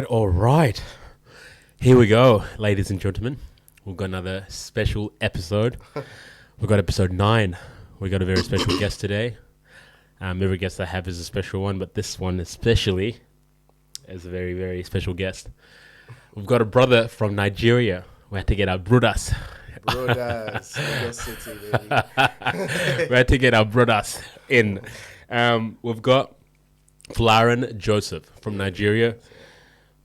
All right. Here we go, ladies and gentlemen. We've got another special episode. We've got episode 9. We've got a very special guest today. Every guest I have is a special one, but this one especially is a very, very special guest. We've got a brother from Nigeria. We had to get our brothers. City, baby. We had to get our brothers in. We've got Folarin Joseph from Nigeria.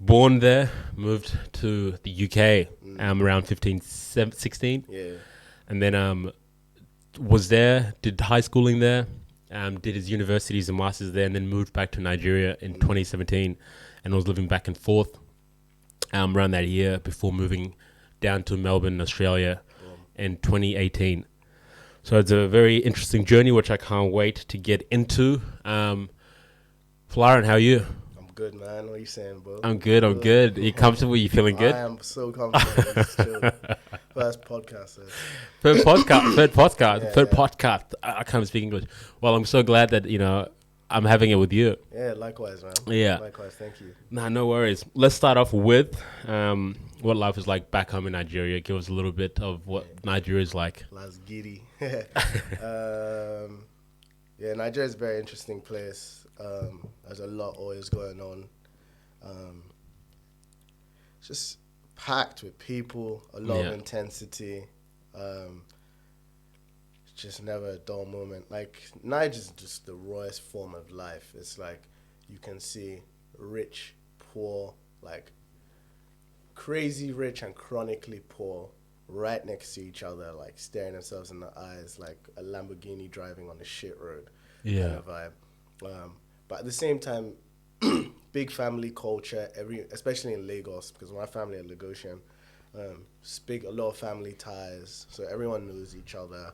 Born there, moved to the UK around 16. Yeah. And then was there, did high schooling there, did his universities and masters there, and then moved back to Nigeria in 2017 and was living back and forth around that year before moving down to Melbourne, Australia in 2018. So it's a very interesting journey, which I can't wait to get into. Folarin, how are you? I'm good, man. What are you saying, bro? I'm good. Are you comfortable? You feeling good? I am so comfortable. It's chill. First podcast. Third podcast. Yeah, Third yeah. podcast. I can't speak English. Well, I'm so glad that, I'm having it with you. Yeah, likewise, man. Yeah. Likewise, thank you. Nah, no worries. Let's start off with what life is like back home in Nigeria. Give us a little bit of what Nigeria is like. Las Giddy. Nigeria is a very interesting place. There's a lot always going on. It's just packed with people, a lot of intensity. It's just never a dull moment. Like, Niger's just the rawest form of life. It's like you can see rich, poor, like crazy rich and chronically poor right next to each other, like staring themselves in the eyes, like a Lamborghini driving on a shit road kind of vibe. But at the same time, big family culture, especially in Lagos, because my family are Lagosian, a lot of family ties, so everyone knows each other.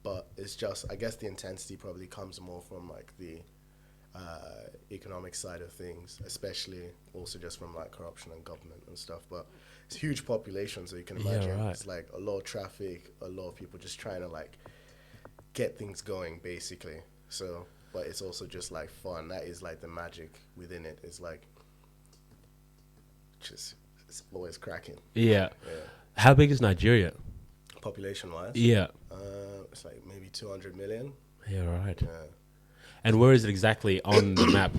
But it's just, I guess the intensity probably comes more from like the economic side of things, especially also just from like corruption and government and stuff. But it's a huge population, so you can imagine it's like a lot of traffic, a lot of people just trying to like get things going, basically. So, but it's also just like fun. That is like the magic within it. It's like it's always cracking. Yeah. How big is Nigeria? Population-wise? Yeah. It's like maybe 200 million. Yeah, right. Yeah. And where is it exactly on the map?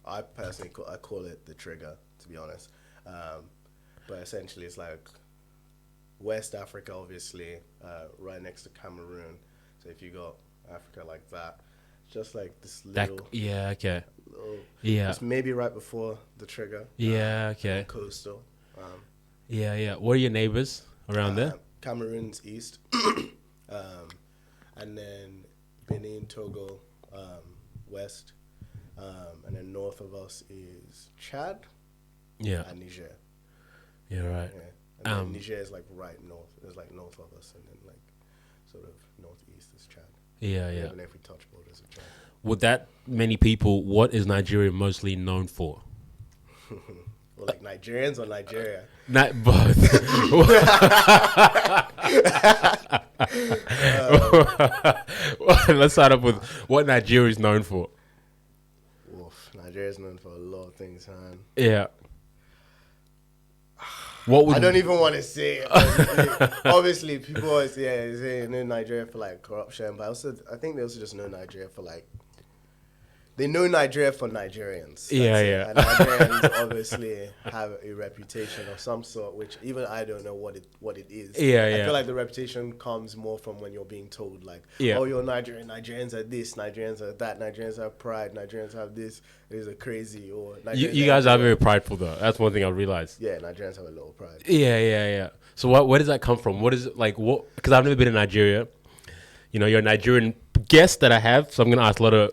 I personally call it the trigger, to be honest. But essentially it's like West Africa, obviously, right next to Cameroon. So if you got Africa like that, just like this little... It's maybe right before the trigger. Coastal. What are your neighbors around there? Cameroon's east. And then Benin, Togo, west. And then north of us is Chad and Niger. Yeah, right. Yeah. And then Niger is like right north. It's like north of us, and then like sort of northeast is Chad. Even if we touch borders with Chad. With that many people, what is Nigeria mostly known for? Well, like Nigerians or Nigeria? Not both. Let's start up with what Nigeria is known for. Nigeria is known for a lot of things, man. Yeah. I don't even want to say it. Obviously, people always say they know Nigeria for like corruption, but I think they also just know Nigeria for like, they know Nigeria for Nigerians. And Nigerians obviously have a reputation of some sort, which even I don't know what it is. I feel like the reputation comes more from when you're being told like, oh, you're Nigerian, Nigerians are this, Nigerians are that, Nigerians have pride, Nigerians have this, these are crazy. Or you guys are very prideful though. That's one thing I realized. Yeah, Nigerians have a lot of pride. Yeah. So where does that come from? What is it like? What? Because I've never been in Nigeria. You're a Nigerian guest that I have, so I'm going to ask a lot of...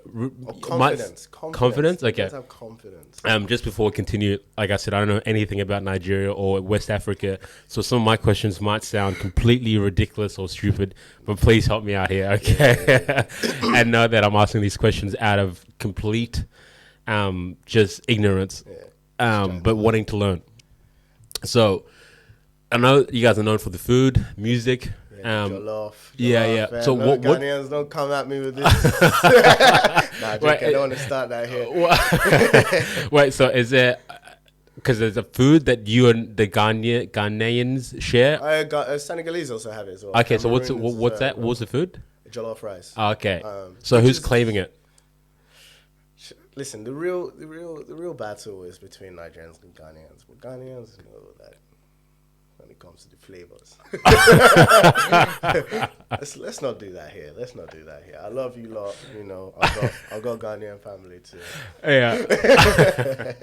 Confidence. Confidence? Okay. Let's have confidence. Just before we continue, like I said, I don't know anything about Nigeria or West Africa, so some of my questions might sound completely ridiculous or stupid, but please help me out here, okay? And know that I'm asking these questions out of complete just ignorance, but wanting to learn. So, I know you guys are known for the food, music, Jollof. Yeah. Man. So No, what? Ghanaians don't come at me with this. Nah, Jake, I don't want to start that here. Wait. So is there? Because there's a food that you and the Ghanaians share. I got Senegalese also have it as well. Okay, so what's Cameroons, that? What's the food? Jollof rice. Oh, okay. So which who's is- claiming it? Listen, the real battle is between Nigerians and Ghanaians. But Ghanaians know that when it comes to the flavors. let's not do that here. Let's not do that here. I love you lot. You know, I've got Ghanaian family too. Yeah.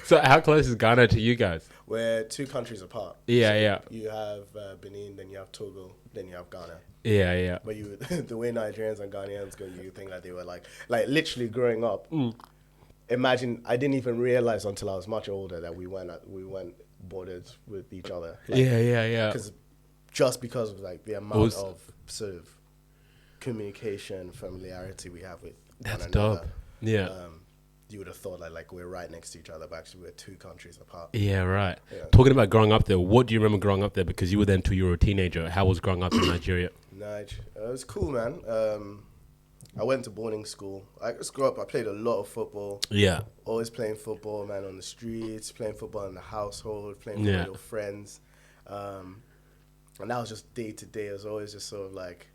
So how close is Ghana to you guys? We're 2 countries apart. Yeah. You have Benin, then you have Togo, then you have Ghana. Yeah. But you, the way Nigerians and Ghanaians go, you think that they were like literally growing up. Imagine, I didn't even realize until I was much older that we went bordered with each other. Yeah. Because of like the amount of sort of communication, familiarity we have with That's one another. dope. Yeah. You would have thought like we're right next to each other, but actually we're 2 countries apart. Yeah, right. Yeah. Talking about growing up there, what do you remember growing up there? Because you were then you were a teenager. How was growing up in Nigeria? It was cool, man. I went to boarding school. I just grew up. I played a lot of football. Yeah. Always playing football, man, on the streets, playing football in the household, playing football with your friends. And that was just day to day. It was always just sort of like,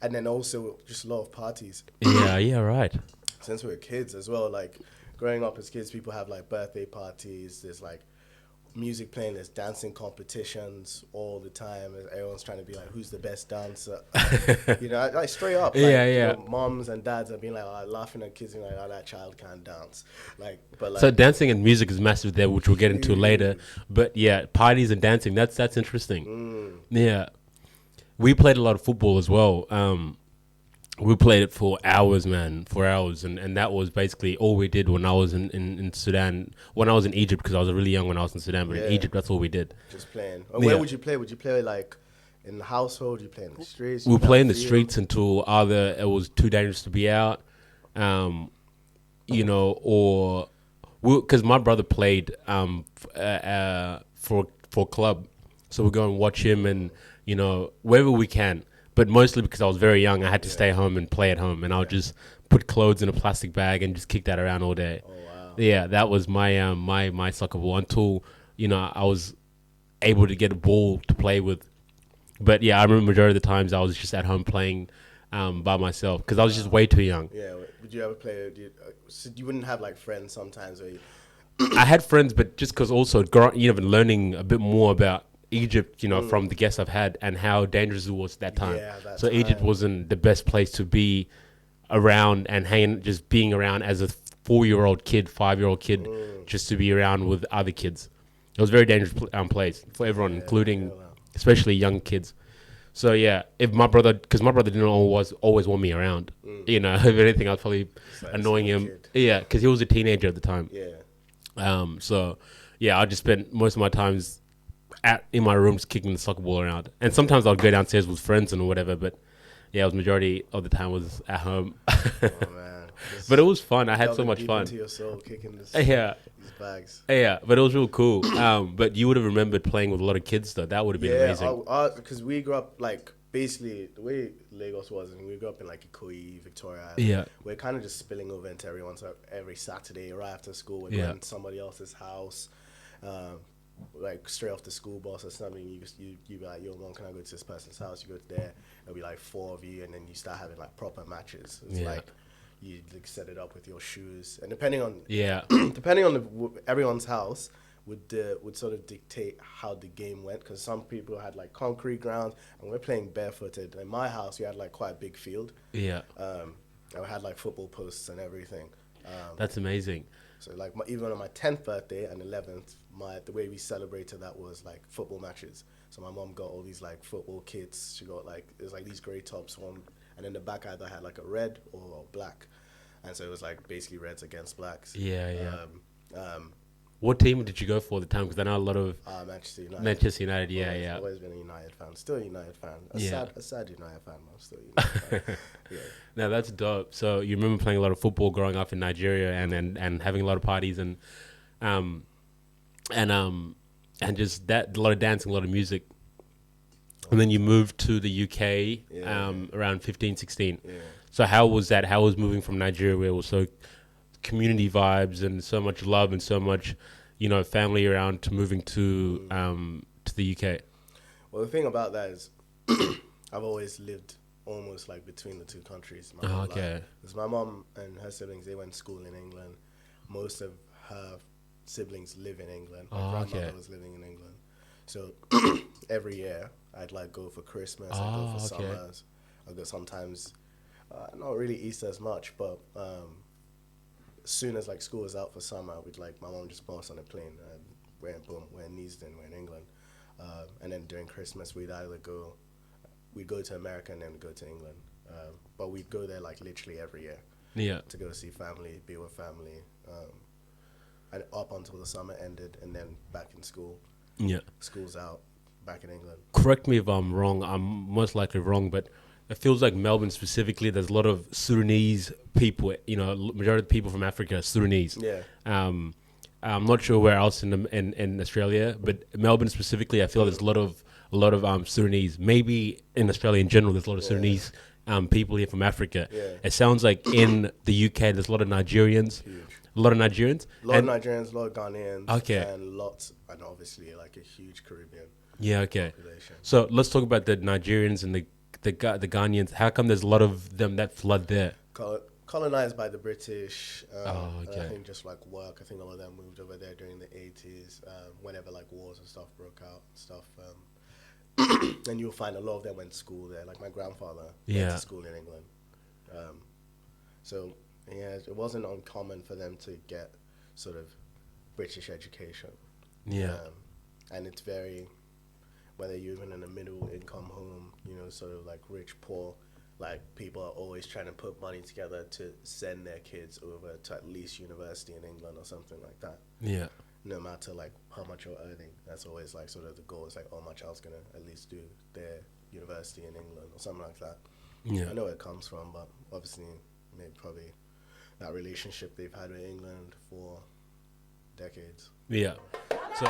and then also just a lot of parties. Yeah, right. Since we were kids as well, like growing up as kids, people have like birthday parties. There's like music playing. There's dancing competitions all the time. Everyone's trying to be like, who's the best dancer? You know, like straight up. Like, Yeah. You know, moms and dads are being like laughing at kids and like, oh, that child can't dance. So dancing and music is massive there, which we'll get into later. But yeah, parties and dancing, that's interesting. Yeah. We played a lot of football as well. We played it for hours, man, and that was basically all we did when I was in Sudan. When I was in Egypt, because I was really young when I was in Sudan, but in Egypt, that's all we did. Just playing. And where would you play? Would you play like in the household? You play in the streets? We would play in the streets until either it was too dangerous to be out, you know, or because my brother played for a club, so we go and watch him, and you know, wherever we can. But mostly because I was very young, I had to stay home and play at home, and I would just put clothes in a plastic bag and just kick that around all day. Oh wow! Yeah, that was my my soccer ball until you know I was able to get a ball to play with. But yeah, I remember majority of the times I was just at home playing by myself because I was just way too young. Yeah, would you ever play? So you wouldn't have like friends sometimes, or I had friends, but just because also learning a bit more about Egypt, you know, from the guests I've had and how dangerous it was at that time. Yeah, so Egypt wasn't the best place to be around and just being around as a 4-year-old kid, 5-year-old kid, just to be around with other kids. It was a very dangerous place for everyone, including especially young kids. So yeah, because my brother didn't always want me around. You know, if anything, I was probably annoying him. Kid. Yeah, because he was a teenager at the time. Yeah. So yeah, I just spent most of my times in my rooms kicking the soccer ball around, and sometimes I'd go downstairs with friends and whatever, but yeah, it was majority of the time was at home. Oh man. But it was fun. I had so much fun. Into your soul, kicking these bags. Yeah, but it was real cool. But you would have remembered playing with a lot of kids though. That would have been amazing. Because we grew up like basically the way Lagos was, and we grew up in like Ikoyi, Victoria. Yeah, we're kind of just spilling over into everyone's. Every Saturday right after school, we're going to somebody else's house. Like straight off the school bus or something, you be like, yo, mom, can I go to this person's house? You go to there, there'll be like 4 of you, and then you start having like proper matches. It's like you like set it up with your shoes, and depending on everyone's house would sort of dictate how the game went, because some people had like concrete grounds, and we're playing barefooted. In my house, we had like quite a big field. And we had like football posts and everything. That's amazing. So like even on my 10th birthday and 11th, the way we celebrated that was like football matches. So my mom got all these like football kits. She got like, it was like these grey tops, one, and in the back either had like a red or black. And so it was like basically reds against blacks. What team did you go for at the time? Because I know a lot of Manchester United. Manchester United, yeah. I've always been a United fan. Still a United fan. A sad United fan, man. Still a United fan. Yeah. No, that's dope. So you remember playing a lot of football growing up in Nigeria and having a lot of parties and just that, a lot of dancing, a lot of music. And then you moved to the UK Yeah. around 15, 16. Yeah. So how was that? How was moving from Nigeria, where it was so community vibes and so much love and so much, family around, to moving to the UK? Well, the thing about that is, I've always lived almost like between the two countries my Oh, whole life. okay. Because my mom and her siblings, they went to school in England. Most of her siblings live in England. My Oh, grandmother okay. was living in England. So every year, I'd like go for Christmas, I'd go Oh, for okay. summers, I'd go sometimes, not really Easter as much, but as soon as like school was out for summer, we'd like, my mom just put us on a plane and we're in Neasden, we're in England. And then during Christmas, we'd go to America and then go to England. But we'd go there like literally every year Yeah. to go see family, be with family, and up until the summer ended, and then back in school. Yeah. School's out, back in England. Correct me if I'm wrong. I'm most likely wrong, but it feels like Melbourne specifically, there's a lot of Sudanese people. Majority of the people from Africa are Sudanese. Yeah. I'm not sure where else in Australia, but Melbourne specifically, I feel there's a lot of Sudanese. Maybe in Australia in general, there's a lot of Sudanese people here from Africa. Yeah. It sounds like in the UK, there's a lot of Nigerians. Huge. A lot of Nigerians. A lot of Nigerians, a lot of Ghanaians. Okay. And obviously like a huge Caribbean Yeah, okay. population. So let's talk about the Nigerians and the Ghanaians. How come there's a lot of them that flood there? Colonized by the British. And okay. I think just like work. I think a lot of them moved over there during the 80s, whenever like wars and stuff broke out and stuff. And you'll find a lot of them went to school there. Like my grandfather went to school in England. So yeah, it wasn't uncommon for them to get sort of British education. Yeah. And it's very, whether you're even in a middle income home, sort of like rich, poor, like people are always trying to put money together to send their kids over to at least university in England or something like that. Yeah. No matter like how much you're earning, that's always like sort of the goal. It's like, oh, my child's gonna at least do their university in England or something like that. Yeah. I know where it comes from, but obviously maybe probably that relationship they've had with England for decades. Yeah. So